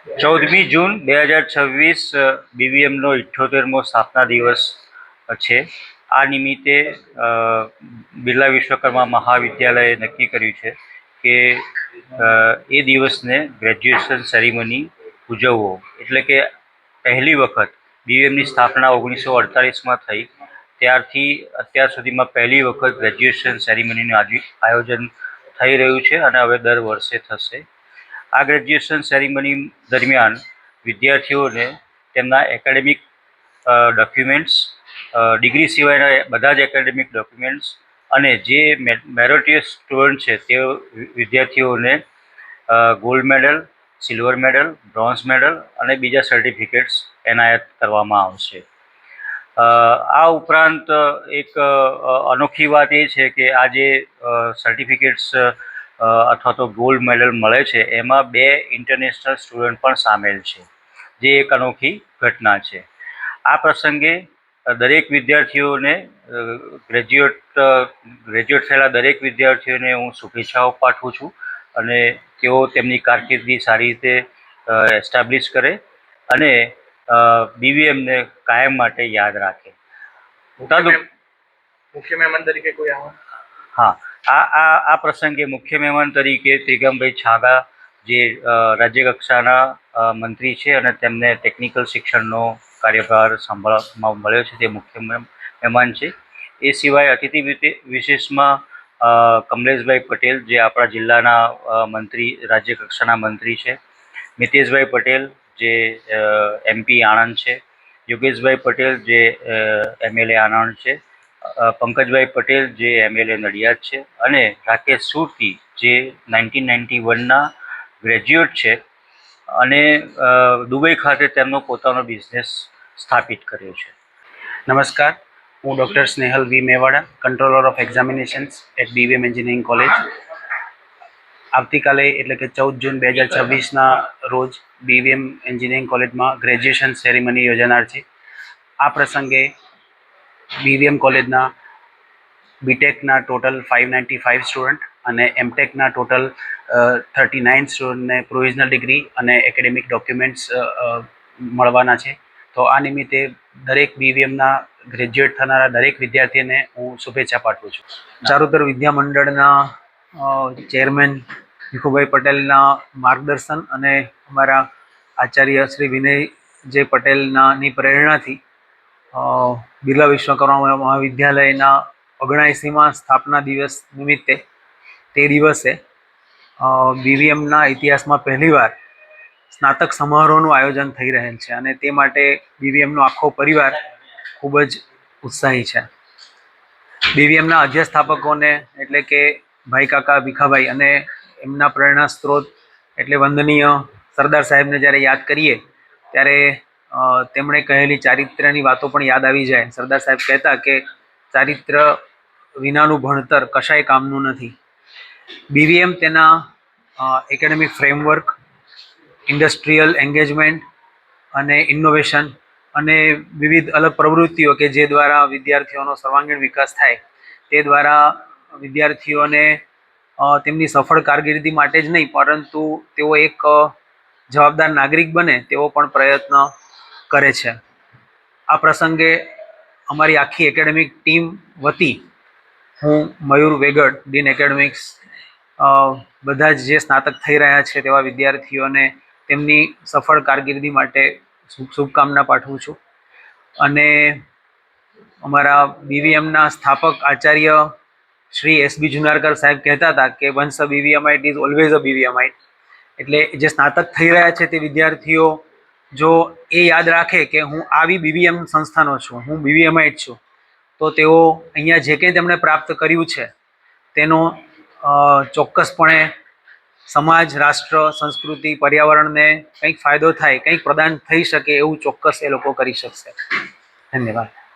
14મી જૂન 2026 બીવીએમનો 78મો સ્થાપના દિવસ છે. આ નિમિત્તે બિરલા વિશ્વકર્મા મહાવિદ્યાલયે નક્કી કર્યું છે કે એ દિવસને ગ્રેજ્યુએશન સેરેમની ઉજવવો. એટલે કે પહેલી વખત બીવીએમની સ્થાપના 1948માં થઈ, ત્યારથી અત્યાર સુધીમાં પહેલી વખત ગ્રેજ્યુએશન સેરેમનીનું આયોજન થઈ રહ્યું છે અને હવે દર વર્ષે થશે. આ ગ્રેજ્યુએશન સેરેમની દરમિયાન વિદ્યાર્થીઓને તેમના એકેડેમિક ડોક્યુમેન્ટ્સ, ડિગ્રી સિવાયના બધા જ એકેડેમિક ડોક્યુમેન્ટ્સ અને જે મેરિટોરિયસ સ્ટુડન્ટ છે તે વિદ્યાર્થીઓને gold medal, silver medal, bronze medal અને બીજા સર્ટિફિકેટ્સ એનાયત કરવામાં આવશે. આ ઉપરાંત એક અનોખી વાત એ છે કે આ જે સર્ટિફિકેટ્સ અથવા તો ગોલ્ડ મેડલ મળે છે એમાં 2 ઇન્ટરનેશનલ સ્ટુડન્ટ પણ સામેલ છે, જે એક અનોખી ઘટના છે. આ પ્રસંગે દરેક વિદ્યાર્થીઓને ગ્રેજ્યુએટ થયેલા દરેક વિદ્યાર્થીઓને હું શુભેચ્છાઓ પાઠવું છું અને તેઓ તેમની કારકિર્દી સારી રીતે એસ્ટાબ્લિશ કરે અને બીવીએમને કાયમ માટે યાદ રાખે. મુખ્ય મહેમાન તરીકે કોઈ આવે? હા, આ પ્રસંગે મુખ્ય મહેમાન તરીકે ત્રિગમભાઈ છાગા, જે રાજ્ય કક્ષાના મંત્રી છે અને તેમને ટેકનિકલ શિક્ષણનો કાર્યભાર સંભાળવામાં મળ્યો છે, તે મુખ્ય મહેમાન છે. એ સિવાય અતિથિ વિશેષમાં કમલેશભાઈ પટેલ, જે આપણા જિલ્લાના મંત્રી, રાજ્ય કક્ષાના મંત્રી છે, મિતેશભાઈ પટેલ, જે એમપી આણંદ છે, યોગેશભાઈ પટેલ, જે એમએલએ આણંદ છે, પંકજભાઈ પટેલ, જે એમએલએ નડિયાદ છે, અને રાકેશ સુરતી, જે 1991ના ગ્રેજ્યુએટ છે અને દુબઈ ખાતે તેમનો પોતાનો બિઝનેસ સ્થાપિત કર્યો છે. નમસ્કાર, હું doctor Snehal V Mewada, controller of examinations at BVM engineering college. આવતીકાલે એટલે કે 14 જૂન 2026ના રોજ બીવીએમ એન્જિનિયરિંગ કોલેજમાં ગ્રેજ્યુએશન સેરેમની યોજાનાર છે. આ પ્રસંગે બીવીએમ કોલેજના બીટેકના ટોટલ 595 સ્ટુડન્ટ અને એમટેકના ટોટલ 39 સ્ટુડન્ટને પ્રોવિઝનલ ડિગ્રી અને એકેડેમિક ડોક્યુમેન્ટ્સ મળવાના છે. તો આ નિમિત્તે દરેક બીવીએમના ગ્રેજ્યુએટ થનારા દરેક વિદ્યાર્થીને હું શુભેચ્છા પાઠવું છું. ચારુતર વિદ્યા મંડળના ચેરમેન ભીખુભાઈ પટેલના માર્ગદર્શન અને અમારા આચાર્ય શ્રી વિનય જે પટેલની પ્રેરણાથી બિરલા વિશ્વકર્મા મહાવિદ્યાલયના 79મા સ્થાપના દિવસ નિમિત્તે તે દિવસે બીવીએમના ઇતિહાસમાં પહેલીવાર સ્નાતક સમારોહનું આયોજન થઈ રહેલ છે અને તે માટે બીવીએમનો આખો પરિવાર ખૂબ જ ઉત્સાહી છે. બીવીએમના અધ્યસ્થાપકોને એટલે કે ભાઈ કાકા ભીખાભાઈ અને એમના પ્રેરણા સ્ત્રોત એટલે વંદનીય સરદાર સાહેબને જ્યારે યાદ કરીએ ત્યારે તેમણે કહેલી ચારિત્ર્યની વાતો પણ યાદ આવી જાય. સરદાર સાહેબ કહેતા કે ચારિત્ર્ય વિનાનું ભણતર કશાય કામનું નથી. બીવીએમ તેના એકેડેમિક ફ્રેમવર્ક, ઇન્ડસ્ટ્રીયલ એન્ગેજમેન્ટ અને ઇનોવેશન અને વિવિધ અલગ પ્રવૃત્તિઓ કે જે દ્વારા વિદ્યાર્થીઓનો સર્વાંગીણ વિકાસ થાય, તે દ્વારા વિદ્યાર્થીઓને તેમની સફળ કારકિર્દી માટે જ નહીં પરંતુ તેઓ એક જવાબદાર નાગરિક બને તેવો પણ પ્રયત્ન કરે છે. આ પ્રસંગે અમારી આખી એકેડેમિક ટીમ વતી હું મયુર વેગડ, ડીન એકેડેમિક્સ, બધા જ જે સ્નાતક થઈ રહ્યા છે તેવા વિદ્યાર્થીઓને તેમની સફળ કારકિર્દી માટે શુભકામના પાઠવું છું. અને અમારા બીવીએમના સ્થાપક આચાર્ય શ્રી એસબી જુનારકર સાહેબ કહેતા હતા કે once a BVMite is always a BVMite. એટલે જે સ્નાતક થઈ રહ્યા છે તે વિદ્યાર્થીઓ જો એ યાદ રાખે કે હું આવી બીવીએમ સંસ્થાનો છું, હું બીવીએમાઇટ છું, તો તેઓ અહીંયા જે કંઈ તેમણે પ્રાપ્ત કર્યું છે તેનો ચોક્કસપણે સમાજ, રાષ્ટ્ર, સંસ્કૃતિ, પર્યાવરણને કંઈક ફાયદો થાય, કંઈક પ્રદાન થઈ શકે એવું ચોક્કસ એ લોકો કરી શકશે. ધન્યવાદ.